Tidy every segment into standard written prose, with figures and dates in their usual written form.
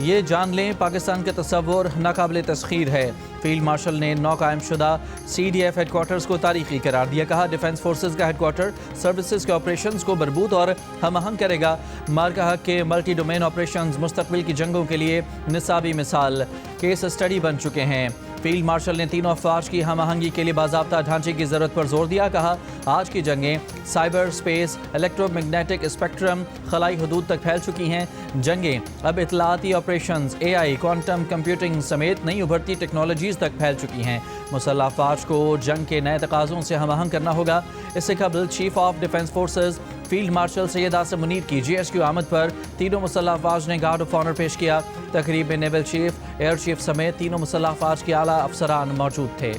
یہ جان لیں پاکستان کا تصور ناقابل تسخیر ہے۔ فیلڈ مارشل نے نو قائم شدہ CDF ہیڈ کوارٹرز کو تاریخی قرار دیا۔ کہا ڈیفنس فورسز کا ہیڈ کوارٹر سروسز کے آپریشنز کو مربوط اور ہم آہنگ کرے گا۔ کہا کہ ملٹی ڈومین آپریشنز مستقبل کی جنگوں کے لیے نصابی مثال کیس اسٹڈی بن چکے ہیں۔ فیلڈ مارشل نے تینوں افواج کی ہم آہنگی کے لیے باضابطہ ڈھانچے کی ضرورت پر زور دیا۔ کہا آج کی جنگیں cyber space, electro magnetic spectrum, خلائی حدود تک پھیل چکی ہیں۔ جنگیں اب اطلاعاتی آپریشنز، AI، کوانٹم کمپیوٹنگ سمیت نئی ابھرتی ٹیکنالوجیز تک پھیل چکی ہیں۔ مسلح افواج کو جنگ کے نئے تقاضوں سے ہم آہنگ کرنا ہوگا۔ اس سے قبل chief of defence forces field marshal Syed Asim Munir کی GSQ آمد پر تینوں مسلح افواج نے گارڈ آف آنر پیش کیا۔ تقریب میں نیول چیف، ایئر چیف سمیت تینوں مسلح افواج کے اعلیٰ افسران موجود تھے۔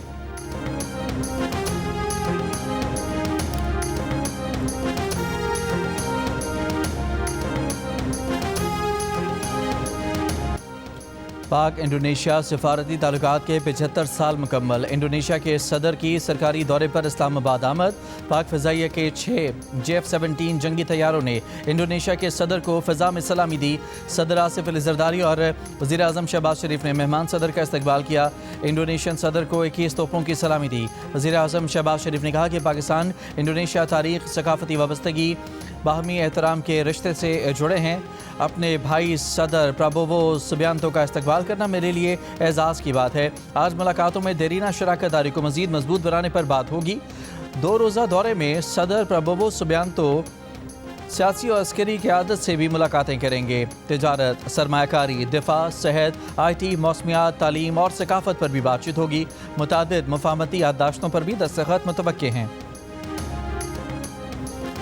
پاک انڈونیشیا سفارتی تعلقات کے 75 سال مکمل۔ انڈونیشیا کے صدر کی سرکاری دورے پر اسلام آباد آمد۔ پاک فضائیہ کے 6 JF-17 جنگی طیاروں نے انڈونیشیا کے صدر کو فضا میں سلامی دی۔ صدر آصف علی زرداری اور وزیر اعظم شہباز شریف نے مہمان صدر کا استقبال کیا۔ انڈونیشین صدر کو 21 توپوں کی سلامی دی۔ وزیر اعظم شہباز شریف نے کہا کہ پاکستان انڈونیشیا تاریخ، ثقافتی وابستگی، باہمی احترام کے رشتے سے جڑے ہیں۔ اپنے بھائی صدر پرابوو سبیانتو کا استقبال کرنا میرے لیے اعزاز کی بات ہے۔ آج ملاقاتوں میں دیرینہ شراکت داری کو مزید مضبوط بنانے پر بات ہوگی۔ 2 روزہ دورے میں صدر پرابوو سبیانتو سیاسی اور عسکری قیادت سے بھی ملاقاتیں کریں گے۔ تجارت، سرمایہ کاری، دفاع، صحت، IT، موسمیات، تعلیم اور ثقافت پر بھی بات چیت ہوگی۔ متعدد مفاہمتی یادداشتوں پر بھی دستخط متوقع ہیں۔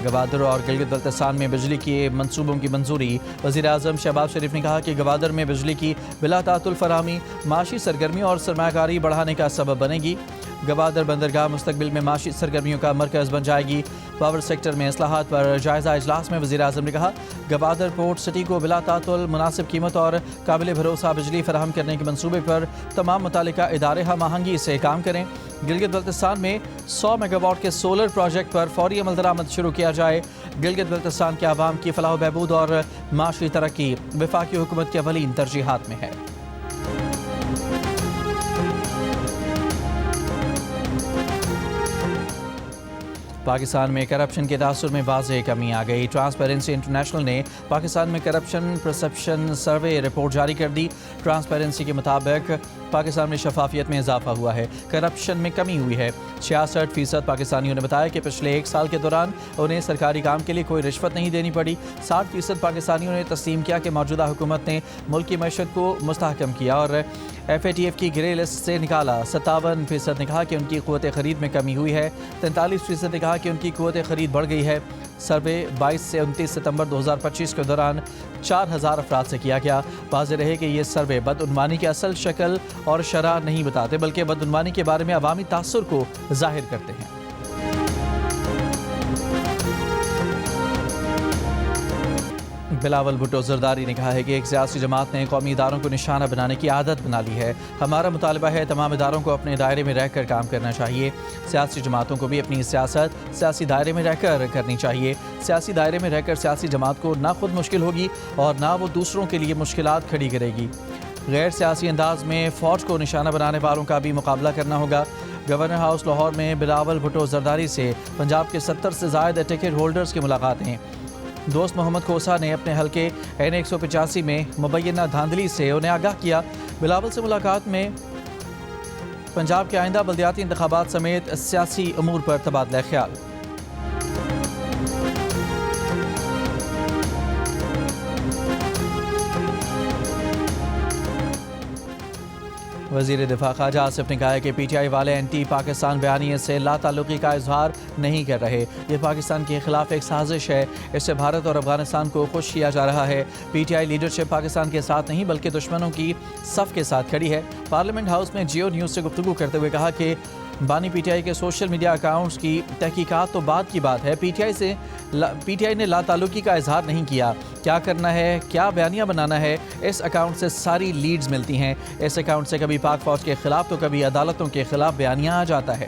گوادر اور گلگت بلتستان میں بجلی کے منصوبوں کی منظوری۔ وزیر اعظم شہباز شریف نے کہا کہ گوادر میں بجلی کی بلا تعطل فراہمی معاشی سرگرمی اور سرمایہ کاری بڑھانے کا سبب بنے گی۔ گوادر بندرگاہ مستقبل میں معاشی سرگرمیوں کا مرکز بن جائے گی۔ پاور سیکٹر میں اصلاحات پر جائزہ اجلاس میں وزیر اعظم نے کہا گوادر پورٹ سٹی کو بلا تعطل، مناسب قیمت اور قابل بھروسہ بجلی فراہم کرنے کے منصوبے پر تمام متعلقہ ادارے ہم آہنگی سے کام کریں۔ گلگت بلتستان میں 100 میگا واٹ کے سولر پروجیکٹ پر فوری عمل درآمد شروع کیا جائے۔ گلگت بلتستان کے عوام کی فلاح و بہبود اور معاشی ترقی وفاقی حکومت کی اولین ترجیحات میں ہے۔ پاکستان میں کرپشن کے تاثر میں واضح کمی آ گئی۔ ٹرانسپیرنسی انٹرنیشنل نے پاکستان میں کرپشن پرسپشن سروے رپورٹ جاری کر دی۔ ٹرانسپیرنسی کے مطابق پاکستان میں شفافیت میں اضافہ ہوا ہے، کرپشن میں کمی ہوئی ہے۔ 66% پاکستانیوں نے بتایا کہ پچھلے 1 سال کے دوران انہیں سرکاری کام کے لیے کوئی رشوت نہیں دینی پڑی۔ 60% پاکستانیوں نے تسلیم کیا کہ موجودہ حکومت نے ملک کی معیشت کو مستحکم کیا اور FATF کی گرے لسٹ سے نکالا۔ 57% نے کہا کہ ان کی قوت خرید میں کمی ہوئی ہے۔ 43% نے کہا کہ ان کی قوت خرید بڑھ گئی ہے۔ سروے 22 سے 29 ستمبر 2025 کے دوران 4000 افراد سے کیا گیا۔ واضح رہے کہ یہ سروے بدعنوانی کی اصل شکل اور شرح نہیں بتاتے بلکہ بدعنوانی کے بارے میں عوامی تاثر کو ظاہر کرتے ہیں۔ بلاول بھٹو زرداری نے کہا ہے کہ ایک سیاسی جماعت نے قومی اداروں کو نشانہ بنانے کی عادت بنا لی ہے۔ ہمارا مطالبہ ہے تمام اداروں کو اپنے دائرے میں رہ کر کام کرنا چاہیے۔ سیاسی جماعتوں کو بھی اپنی سیاست سیاسی دائرے میں رہ کر کرنی چاہیے۔ سیاسی دائرے میں رہ کر سیاسی جماعت کو نہ خود مشکل ہوگی اور نہ وہ دوسروں کے لیے مشکلات کھڑی کرے گی۔ غیر سیاسی انداز میں فوج کو نشانہ بنانے والوں کا بھی مقابلہ کرنا ہوگا۔ گورنر ہاؤس لاہور میں بلاول بھٹو زرداری سے پنجاب کے 70 سے زائد ٹکٹ ہولڈرز کی ملاقاتیں۔ دوست محمد کوسا نے اپنے حلقے N 185 میں مبینہ دھاندلی سے انہیں آگاہ کیا۔ بلاول سے ملاقات میں پنجاب کے آئندہ بلدیاتی انتخابات سمیت سیاسی امور پر تبادلہ خیال۔ وزیر دفاع خواجہ آصف نے کہا ہے کہ PTI والے اینٹی پاکستان بیانیے سے لا تعلقی کا اظہار نہیں کر رہے۔ یہ پاکستان کے خلاف ایک سازش ہے، اس سے بھارت اور افغانستان کو خوش کیا جا رہا ہے۔ PTI لیڈرشپ پاکستان کے ساتھ نہیں بلکہ دشمنوں کی صف کے ساتھ کھڑی ہے۔ پارلیمنٹ ہاؤس میں جیو نیوز سے گفتگو کرتے ہوئے کہا کہ بانی PTI کے سوشل میڈیا اکاؤنٹس کی تحقیقات تو بعد کی بات ہے۔ PTI نے لا تعلقی کا اظہار نہیں کیا۔ کیا کرنا ہے، کیا بیانیہ بنانا ہے، اس اکاؤنٹ سے ساری لیڈز ملتی ہیں۔ اس اکاؤنٹ سے کبھی پاک فوج کے خلاف تو کبھی عدالتوں کے خلاف بیانیہ آ جاتا ہے۔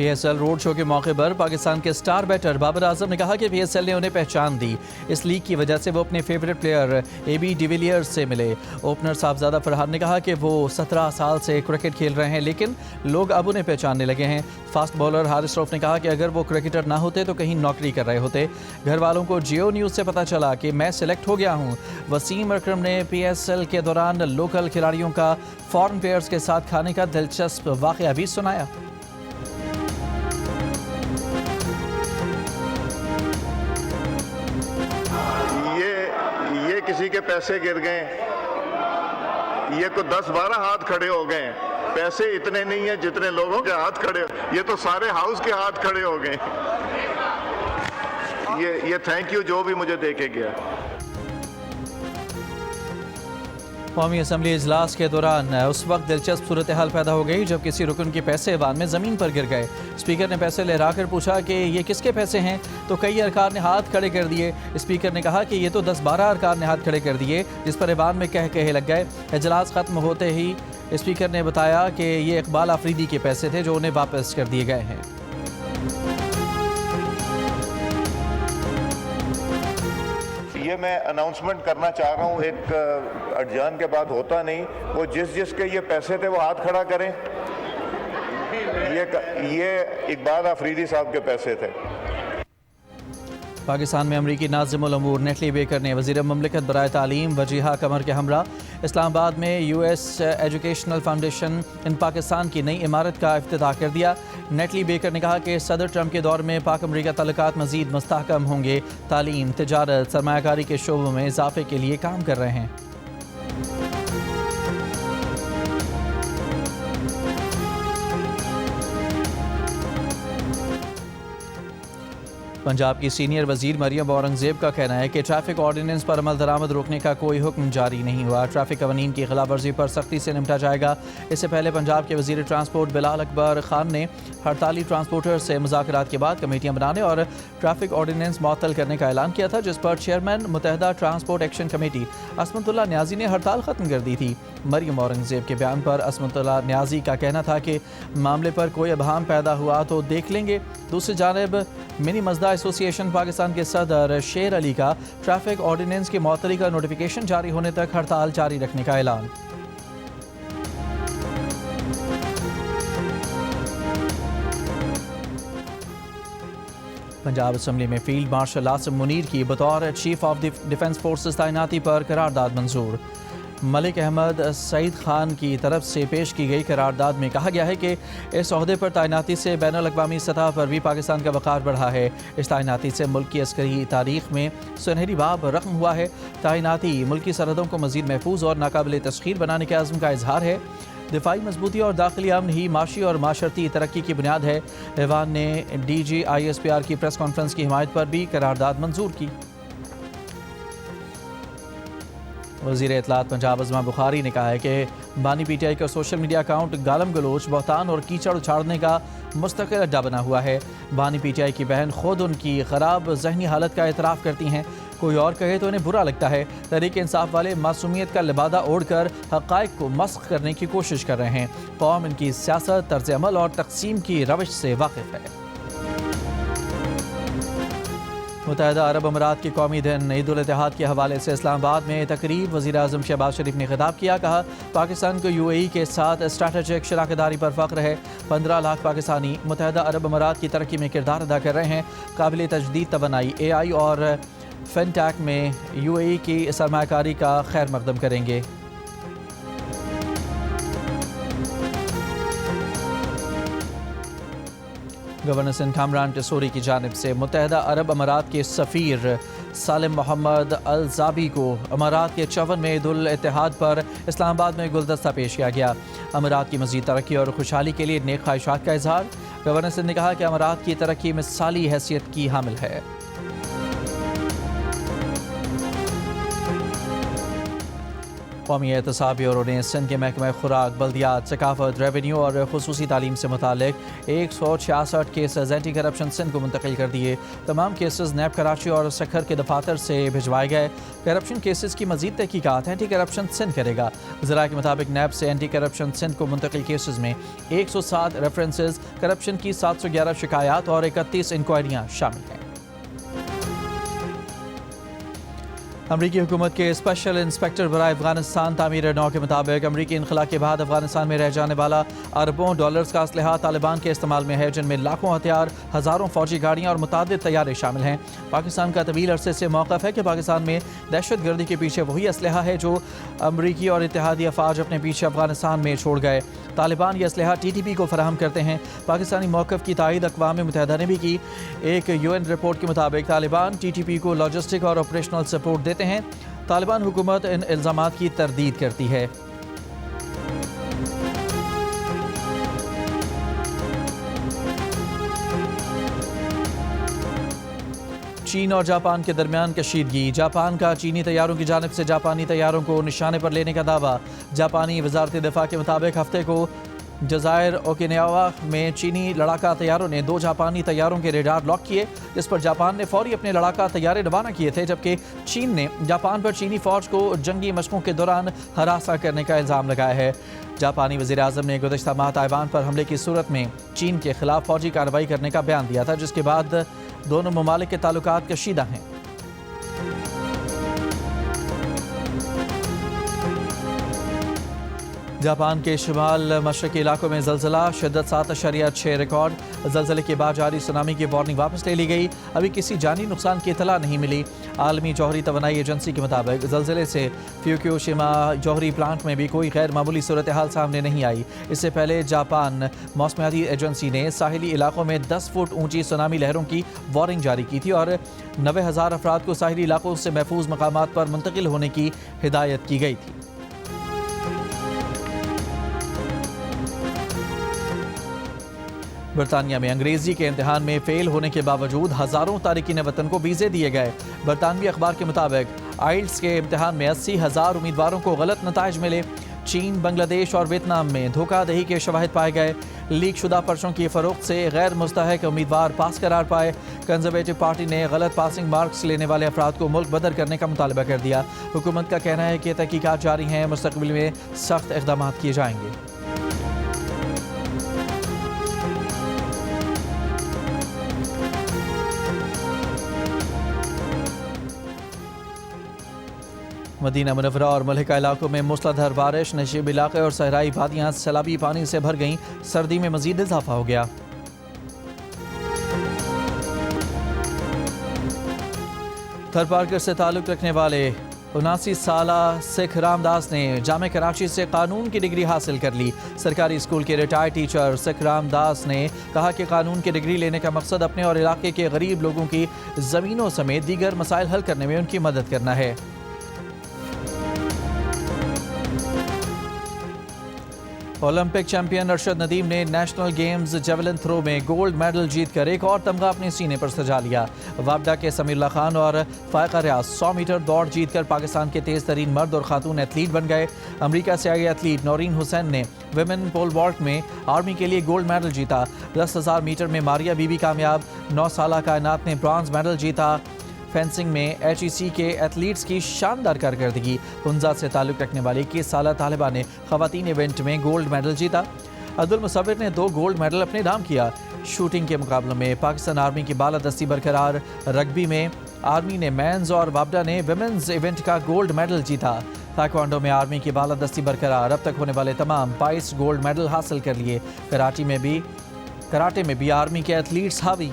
PSL روڈ شو کے موقع پر پاکستان کے سٹار بیٹر بابر اعظم نے کہا کہ PSL نے انہیں پہچان دی، اس لیگ کی وجہ سے وہ اپنے favourite player AB de Villiers سے ملے۔ اوپنر صاحبزادہ فرحان نے کہا کہ وہ 17 سال سے کرکٹ کھیل رہے ہیں لیکن لوگ اب انہیں پہچاننے لگے ہیں۔ فاسٹ بالر حارث رؤف نے کہا کہ اگر وہ کرکٹر نہ ہوتے تو کہیں نوکری کر رہے ہوتے۔ گھر والوں کو جیو نیوز سے پتہ چلا کہ میں سلیکٹ ہو گیا ہوں۔ وسیم اکرم نے PSL کے دوران لوکل کھلاڑیوں کا فارن پلیئرز کے ساتھ کھانے کا دلچسپ واقعہ بھی سنایا۔ یہ کسی کے پیسے گر گئے، یہ کو 10-12 ہاتھ کھڑے ہو گئے، پیسے اتنے نہیں ہیں جتنے لوگوں کے ہاتھ کھڑے، یہ تو سارے ہاؤس کے ہاتھ کھڑے ہو گئے۔ یہ تھینک یو جو بھی مجھے دے کے گیا۔ قومی اسمبلی اجلاس کے دوران اس وقت دلچسپ صورتحال پیدا ہو گئی جب کسی رکن کے پیسے ایوان میں زمین پر گر گئے۔ اسپیکر نے پیسے لہرا کر پوچھا کہ یہ کس کے پیسے ہیں تو کئی ارکان نے ہاتھ کھڑے کر دیے۔ اسپیکر نے کہا کہ یہ تو 10-12 ارکان نے ہاتھ کھڑے کر دیے، جس پر ایوان میں کہے لگ گئے۔ اجلاس ختم ہوتے ہی اسپیکر نے بتایا کہ یہ اقبال آفریدی کے پیسے تھے جو انہیں واپس کر دیے گئے ہیں۔ یہ میں اناؤنسمنٹ کرنا چاہ رہا ہوں، ایک اڈجان کے بعد ہوتا نہیں، وہ جس کے یہ پیسے تھے وہ ہاتھ کھڑا کریں۔ یہ اقبال آفریدی صاحب کے پیسے تھے۔ پاکستان میں امریکی ناظم الامور نیٹلی بیکر نے وزیر مملکت برائے تعلیم وجیہہ قمر کے ہمراہ اسلام آباد میں US ایجوکیشنل فاؤنڈیشن ان پاکستان کی نئی عمارت کا افتتاح کر دیا۔ نیٹلی بیکر نے کہا کہ صدر ٹرمپ کے دور میں پاک امریکہ تعلقات مزید مستحکم ہوں گے، تعلیم، تجارت، سرمایہ کاری کے شعبوں میں اضافے کے لیے کام کر رہے ہیں۔ پنجاب کی سینئر وزیر مریم اورنگزیب کا کہنا ہے کہ ٹریفک آرڈیننس پر عمل درآمد روکنے کا کوئی حکم جاری نہیں ہوا، ٹریفک قوانین کی خلاف ورزی پر سختی سے نمٹا جائے گا۔ اس سے پہلے پنجاب کے وزیر ٹرانسپورٹ بلال اکبر خان نے ہڑتالی ٹرانسپورٹر سے مذاکرات کے بعد کمیٹیاں بنانے اور ٹریفک آرڈیننس معطل کرنے کا اعلان کیا تھا، جس پر چیئرمین متحدہ ٹرانسپورٹ ایکشن کمیٹی عصمت اللہ نیازی نے ہڑتال ختم کر دی تھی۔ مریم اورنگزیب کے بیان پر عصمت اللہ نیازی کا کہنا تھا کہ معاملے پر کوئی ابہام پیدا ہوا تو دیکھ لیں گے۔ دوسری جانب منی مزدہ ایسوسی ایشن پاکستان کے صدر شیر علی کا ٹریفک آرڈیننس کی معطلی کا نوٹیفیکیشن جاری ہونے تک ہڑتال جاری رکھنے کا اعلان۔ پنجاب اسمبلی میں فیلڈ مارشل عاصم منیر کی بطور چیف آف ڈیفنس فورسز تعیناتی پر قرارداد منظور۔ ملک احمد سعید خان کی طرف سے پیش کی گئی قرارداد میں کہا گیا ہے کہ اس عہدے پر تعیناتی سے بین الاقوامی سطح پر بھی پاکستان کا وقار بڑھا ہے۔ اس تعیناتی سے ملک کی عسکری تاریخ میں سنہری باب رقم ہوا ہے۔ تعیناتی ملکی سرحدوں کو مزید محفوظ اور ناقابل تسخیر بنانے کے عزم کا اظہار ہے۔ دفاعی مضبوطی اور داخلی امن ہی معاشی اور معاشرتی ترقی کی بنیاد ہے۔ ایوان نے DG ISPR کی پریس کانفرنس کی حمایت پر بھی قرارداد منظور کی۔ وزیر اطلاعات پنجاب عظمہ بخاری نے کہا ہے کہ بانی PTI کا سوشل میڈیا اکاؤنٹ گالم گلوچ، بہتان اور کیچڑ اچھاڑنے کا مستقل اڈا بنا ہوا ہے۔ بانی PTI کی بہن خود ان کی خراب ذہنی حالت کا اعتراف کرتی ہیں، کوئی اور کہے تو انہیں برا لگتا ہے۔ تحریک انصاف والے معصومیت کا لبادہ اوڑھ کر حقائق کو مسخ کرنے کی کوشش کر رہے ہیں۔ قوم ان کی سیاست، طرز عمل اور تقسیم کی روش سے واقف ہے۔ متحدہ عرب امارات کے قومی دن عید الاتحاد کے حوالے سے اسلام آباد میں تقریب وزیر اعظم شہباز شریف نے خطاب کیا، کہا پاکستان کو UAE کے ساتھ اسٹریٹجک شراکت داری پر فخر ہے۔ 15 لاکھ پاکستانی متحدہ عرب امارات کی ترقی میں کردار ادا کر رہے ہیں۔ قابل تجدید توانائی، AI اور فن ٹیک میں UAE کی سرمایہ کاری کا خیر مقدم کریں گے۔ گورنر سندھ کامران ٹسوری کی جانب سے متحدہ عرب امارات کے سفیر سالم محمد الزابی کو امارات کے 54 میں عید الاتحاد پر اسلام آباد میں گلدستہ پیش کیا گیا۔ امارات کی مزید ترقی اور خوشحالی کے لیے نیک خواہشات کا اظہار۔ گورنر سندھ نے کہا کہ امارات کی ترقی مثالی حیثیت کی حامل ہے۔ قومی احتساب بیورو نے سندھ کے محکمہ خوراک، بلدیات، ثقافت، ریونیو اور خصوصی تعلیم سے متعلق 166 کیسز اینٹی کرپشن سندھ کو منتقل کر دیے۔ تمام کیسز نیب کراچی اور سکھر کے دفاتر سے بھجوائے گئے۔ کرپشن کیسز کی مزید تحقیقات اینٹی کرپشن سندھ کرے گا۔ ذرائع کے مطابق نیب سے اینٹی کرپشن سندھ کو منتقل کیسز میں 107 ریفرنسز، کرپشن کی 711 شکایات اور 31 انکوائریاں شامل ہیں۔ امریکی حکومت کے اسپیشل انسپیکٹر برائے افغانستان تعمیر نو کے مطابق امریکی انخلا کے بعد افغانستان میں رہ جانے والا اربوں ڈالرز کا اسلحہ طالبان کے استعمال میں ہے، جن میں لاکھوں ہتھیار، ہزاروں فوجی گاڑیاں اور متعدد طیارے شامل ہیں۔ پاکستان کا طویل عرصے سے موقف ہے کہ پاکستان میں دہشت گردی کے پیچھے وہی اسلحہ ہے جو امریکی اور اتحادی افواج اپنے پیچھے افغانستان میں چھوڑ گئے۔ طالبان یہ اسلحہ TTP کو فراہم کرتے ہیں۔ پاکستانی موقف کی تائید اقوام متحدہ نے بھی کی۔ ایک UN رپورٹ کے مطابق طالبان TTP کو لاجسٹک اور آپریشنل سپورٹ دیتے ہیں۔ طالبان حکومت ان الزامات کی تردید کرتی ہے۔ چین اور جاپان کے درمیان کشیدگی، جاپان کا چینی طیاروں کی جانب سے جاپانی طیاروں کو نشانے پر لینے کا دعویٰ۔ جاپانی وزارت دفاع کے مطابق ہفتے کو جزائر اوکیناوا میں چینی لڑاکا طیاروں نے 2 جاپانی طیاروں کے ریڈار لاک کیے، جس پر جاپان نے فوری اپنے لڑاکا طیارے روانہ کیے تھے، جبکہ چین نے جاپان پر چینی فوج کو جنگی مشقوں کے دوران ہراساں کرنے کا الزام لگایا ہے۔ جاپانی وزیر اعظم نے گزشتہ ماہ تائیوان پر حملے کی صورت میں چین کے خلاف فوجی کارروائی کرنے کا بیان دیا تھا، جس کے بعد دونوں ممالک کے تعلقات کشیدہ ہیں۔ جاپان کے شمال مشرقی علاقوں میں زلزلہ، شدت 7.6 ریکارڈ۔ زلزلے کے بعد جاری سونامی کی وارننگ واپس لے لی گئی، ابھی کسی جانی نقصان کی اطلاع نہیں ملی۔ عالمی جوہری توانائی ایجنسی کے مطابق زلزلے سے فیوکوشیما جوہری پلانٹ میں بھی کوئی غیر معمولی صورتحال سامنے نہیں آئی۔ اس سے پہلے جاپان موسمیاتی ایجنسی نے ساحلی علاقوں میں 10 فٹ اونچی سونامی لہروں کی وارننگ جاری کی تھی اور 90,000 افراد کو ساحلی علاقوں سے محفوظ مقامات پر منتقل ہونے کی ہدایت کی گئی تھی۔ برطانیہ میں انگریزی کے امتحان میں فیل ہونے کے باوجود ہزاروں تارکین وطن کو ویزے دیے گئے۔ برطانوی اخبار کے مطابق آئلٹس کے امتحان میں 80,000 امیدواروں کو غلط نتائج ملے۔ چین، بنگلہ دیش اور ویتنام میں دھوکہ دہی کے شواہد پائے گئے۔ لیک شدہ پرچوں کی فروخت سے غیر مستحق امیدوار پاس قرار پائے۔ کنزرویٹو پارٹی نے غلط پاسنگ مارکس لینے والے افراد کو ملک بدر کرنے کا مطالبہ کر دیا۔ حکومت کا کہنا ہے کہ تحقیقات جاری ہیں، مستقبل میں سخت اقدامات کیے جائیں گے۔ مدینہ منورہ اور ملحقہ علاقوں میں موسلادھار بارش، نشیب علاقے اور صحرائی وادیاں سیلابی پانی سے بھر گئیں۔ سردی میں مزید اضافہ ہو گیا۔ تھر پارکر سے تعلق رکھنے والے 79 سالہ سکھ رام داس نے جامع کراچی سے قانون کی ڈگری حاصل کر لی۔ سرکاری اسکول کے ریٹائرڈ ٹیچر سکھ رام داس نے کہا کہ قانون کی ڈگری لینے کا مقصد اپنے اور علاقے کے غریب لوگوں کی زمینوں سمیت دیگر مسائل حل کرنے میں ان کی مدد کرنا ہے۔ اولمپک چیمپئن ارشد ندیم نے نیشنل گیمز جیولن تھرو میں گولڈ میڈل جیت کر ایک اور تمغہ اپنے سینے پر سجا لیا۔ وابڈا کے سمیر اللہ خان اور فائقہ ریاض 100 میٹر دوڑ جیت کر پاکستان کے تیز ترین مرد اور خاتون ایتھلیٹ بن گئے۔ امریکہ سے آئی ایتھلیٹ نورین حسین نے ویمن پول والٹ میں آرمی کے لیے گولڈ میڈل جیتا۔ 10,000 میٹر میں ماریا بی بی کامیاب۔ 9 سالہ کائنات نے برانز میڈل جیتا۔ فینسنگ میں HEC کے ایتھلیٹس کی شاندار کارکردگی۔ ہنزا سے تعلق رکھنے والی 21 سالہ طالبہ نے خواتین ایونٹ میں گولڈ میڈل جیتا۔ عبدالمصور نے 2 گولڈ میڈل اپنے نام کیا۔ شوٹنگ کے مقابلوں میں پاکستان آرمی کی بالادستی برقرار۔ رگبی میں آرمی نے مینز اور وابڈا نے ویمنز ایونٹ کا گولڈ میڈل جیتا۔ تائیکوانڈو میں آرمی کی بالادستی برقرار، اب تک ہونے والے تمام 22 گولڈ میڈل حاصل کر لیے۔ کراٹے میں بھی آرمی کے ایتھلیٹس حاوی۔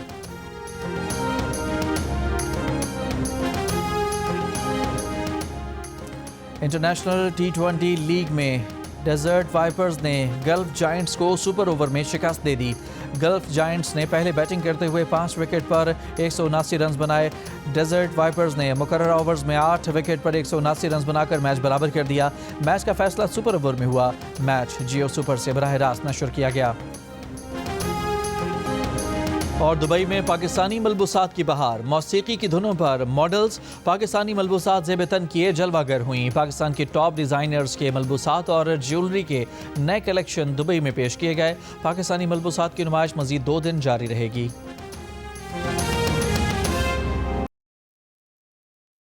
انٹرنیشنل T20 لیگ میں ڈیزرٹ وائپرز نے گلف جائنٹس کو سپر اوور میں شکست دے دی۔ گلف جائنٹس نے پہلے بیٹنگ کرتے ہوئے 5 وکٹ پر 179 رنز بنائے۔ ڈیزرٹ وائپرز نے مقررہ اوورز میں 8 وکٹ پر 179 رنز بنا کر میچ برابر کر دیا۔ میچ کا فیصلہ سپر اوور میں ہوا۔ میچ جیو سپر سے براہ راست نشر کیا گیا۔ اور دبئی میں پاکستانی ملبوسات کی بہار، موسیقی کی دھنوں پر ماڈلز پاکستانی ملبوسات زیب تن کیے جلوہ گر ہوئیں۔ پاکستان کے ٹاپ ڈیزائنرز کے ملبوسات اور جیولری کے نئے کلیکشن دبئی میں پیش کیے گئے۔ پاکستانی ملبوسات کی نمائش مزید 2 دن جاری رہے گی۔